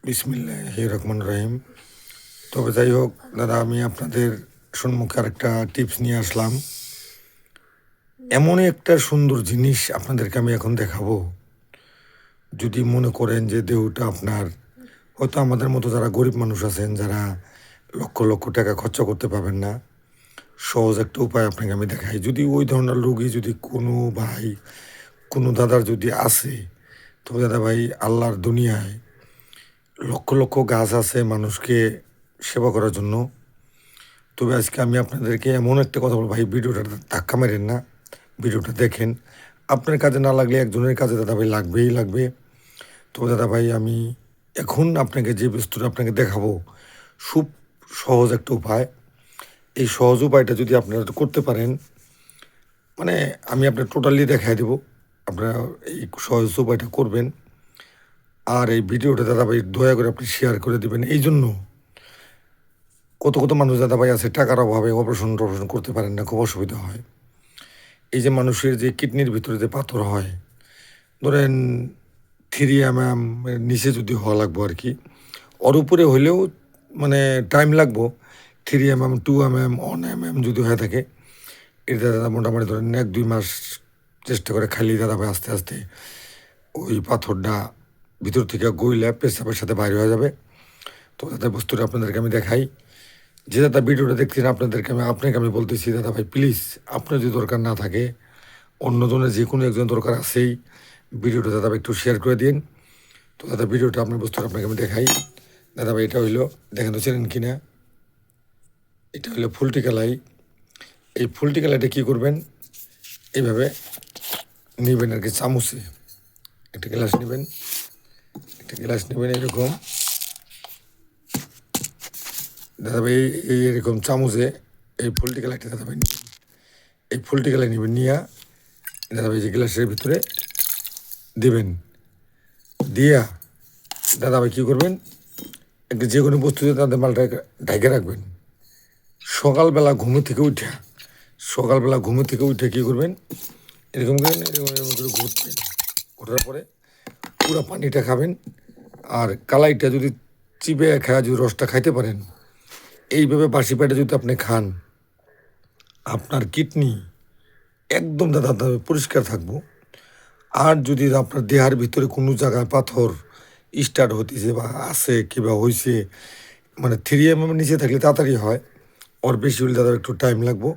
বিসমিল্লাহির রহমানির রহিম। তবে যাই হোক দাদা, আমি আপনাদের সম্মুখে আরেকটা টিপস নিয়ে আসলাম। এমনই একটা সুন্দর জিনিস আপনাদেরকে আমি এখন দেখাবো। যদি মনে করেন যে দেহটা আপনার, হয়তো আমাদের মতো যারা গরিব মানুষ আছেন, যারা লক্ষ লক্ষ টাকা খরচা করতে পারবেন না, সহজ একটা উপায় আপনাকে আমি দেখাই। যদি ওই ধরনের রোগী যদি কোনো ভাই, কোনো দাদার যদি আসে, তবে দাদা ভাই, আল্লাহর দুনিয়ায় লক্ষ লক্ষ গাছ আছে মানুষকে সেবা করার জন্য। তবে আজকে আমি আপনাদেরকে এমন একটা কথা বলবো ভাই, ভিডিওটা ধাক্কা মেরেন না, ভিডিওটা দেখেন। আপনার কাজে না লাগলে একজনের কাজে দাদা ভাই লাগবেই লাগবে। তবে দাদা ভাই, আমি এখন আপনাকে যে বস্তুটা আপনাকে দেখাবো, খুব সহজ একটা উপায়। এই সহজ উপায়টা যদি আপনারা করতে পারেন, মানে আমি আপনার টোটালি দেখাই দেবো, আপনারা এই সহজ উপায়টা করবেন। আর এই ভিডিওটা দাদা ভাই দয়া করে আপনি শেয়ার করে দেবেন। এই জন্য কত কত মানুষ দাদা ভাই আছে, টাকার অভাবে অপারেশন টপারেশন করতে পারেন না, খুব অসুবিধা হয়। এই যে মানুষের যে কিডনির ভিতরে যে পাথর হয়, ধরেন 3 mm নিচে যদি হওয়া লাগবো আর কি, ওর উপরে হইলেও মানে টাইম লাগবো। 3 mm, 2 mm, 1 mm যদি হয়ে থাকে, এটা দাদা মোটামুটি ধরেন 1-2 মাস চেষ্টা করে খালি দাদা ভাই আস্তে আস্তে ওই পাথরটা ভিতর থেকে গইলে পেশাবের সাথে বাইরে হয়ে যাবে। তো দাদা বস্তুটা আপনাদেরকে আমি দেখাই। যে দাদা ভিডিওটা দেখছেন, আপনাকে আমি বলতেছি দাদা ভাই, প্লিজ আপনার যদি দরকার না থাকে, অন্যজনের যে কোনো একজন দরকার আছেই, ভিডিওটা দাদা ভাই একটু শেয়ার করে দিন। তো দাদা ভিডিওটা আপনার বস্তুটা আপনাকে আমি দেখাই। দাদা ভাই, এটা হইলো, দেখেন তো চেনেন কিনা, এটা হইলো ফুলটি কালাই। এই ফুলটি কালাইটা কী করবেন, এইভাবে নেবেন আর কি, চামচে একটা গ্লাস নেবেন, এরকম দাদা ভাই, এরকম চামচে এই ফুলটি কালাইটা দাদা ভাই নেবেন। এই ফুলটি কালাই নেবেন, নিয়ে দাদা ভাই যে গ্লাসের ভিতরে দেবেন, দিয়া দাদা ভাই কী করবেন, একটা যে কোনো বস্তুতে তাদের মালটা ঢেকে রাখবেন। সকালবেলা ঘুমো থেকে উঠে কী করবেন, এরকম করে ঘুরবেন। ঘোরার পরে পুরো পানিটা খাবেন। আর কালাইটা যদি চিবে খাওয়া, যদি রসটা খাইতে পারেন, এইভাবে বাসি পেটে যদি আপনি খান, আপনার কিডনি একদম দাদা পরিষ্কার থাকবো। আর যদি আপনার দেহার ভিতরে কোনো জায়গায় পাথর স্টার্ট হতেছে বা আছে কিংবা হয়েছে, মানে 3 mm নিচে থাকলে তাড়াতাড়ি হয়, ওর বেশি হলে দাদা একটু টাইম লাগবো।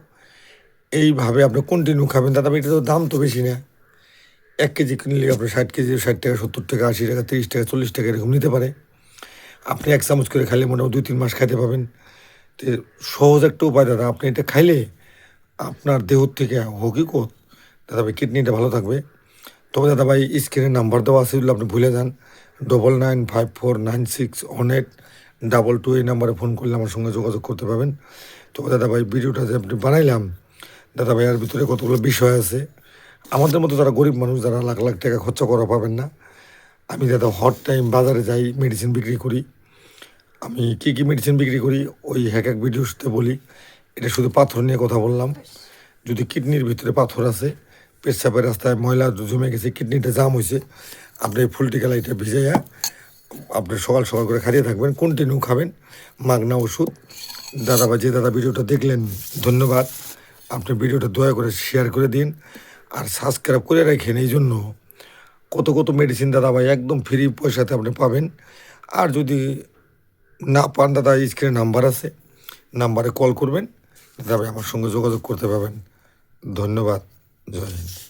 এইভাবে আপনি কন্টিনিউ খাবেন দাদা ভাই। এটা তো দাম তো বেশি না, 1 কেজি কিনলে আপনার 60 কেজি 60 টাকা, 70 টাকা, 80 টাকা, 30 টাকা, 40 টাকা এরকম নিতে পারে। আপনি 1 চামচ করে খাইলে মোটামুটি 2-3 মাস খাইতে পাবেন। তো সহজ একটা উপায় দাদা, আপনি এটা খাইলে আপনার দেহ থেকে হকিকত দাদা ভাই কিডনিটা ভালো থাকবে। তবে দাদা ভাই, স্ক্রিনে নাম্বার দেওয়া আছে, আপনি ভুলে যান, 9954961822, এই নাম্বারে ফোন করলে আমার সঙ্গে যোগাযোগ করতে পারবেন। তবে দাদা ভাই, ভিডিওটা যে আপনি বানাইলাম দাদা ভাই, এর ভিতরে কতগুলো বিষয় আছে। আমাদের মতো যারা গরিব মানুষ, যারা লাখ লাখ টাকা খরচা করা পাবেন না, আমি দাদা হট টাইম বাজারে যাই, মেডিসিন বিক্রি করি। আমি কী মেডিসিন বিক্রি করি ওই এক ভিডিওতে বলি। এটা শুধু পাথর নিয়ে কথা বললাম। যদি কিডনির ভিতরে পাথর আছে, পেচ্ছাপের রাস্তায় ময়লা জমে গেছে, কিডনিটা জাম হয়েছে, আপনি এই ফুলটি কালাইটা ভিজাইয়া আপনি সকাল সকাল করে খাইয়ে থাকবেন, কন্টিনিউ খাবেন, মাগনা ওষুধ। দাদা ভাই, যে দাদা ভিডিওটা দেখলেন, ধন্যবাদ। আপনি ভিডিওটা দয়া করে শেয়ার করে দিন আর সাবস্ক্রাইব করে রাখেন। এই জন্য কত কত মেডিসিন দাদা ভাই একদম ফ্রি পয়সাতে আপনি পাবেন। আর যদি না পান দাদা, স্ক্রিনে নাম্বার আছে, নাম্বারে কল করবেন, দাদা ভাই আমার সঙ্গে যোগাযোগ করতে পারবেন। ধন্যবাদ। জয় হিন্দ।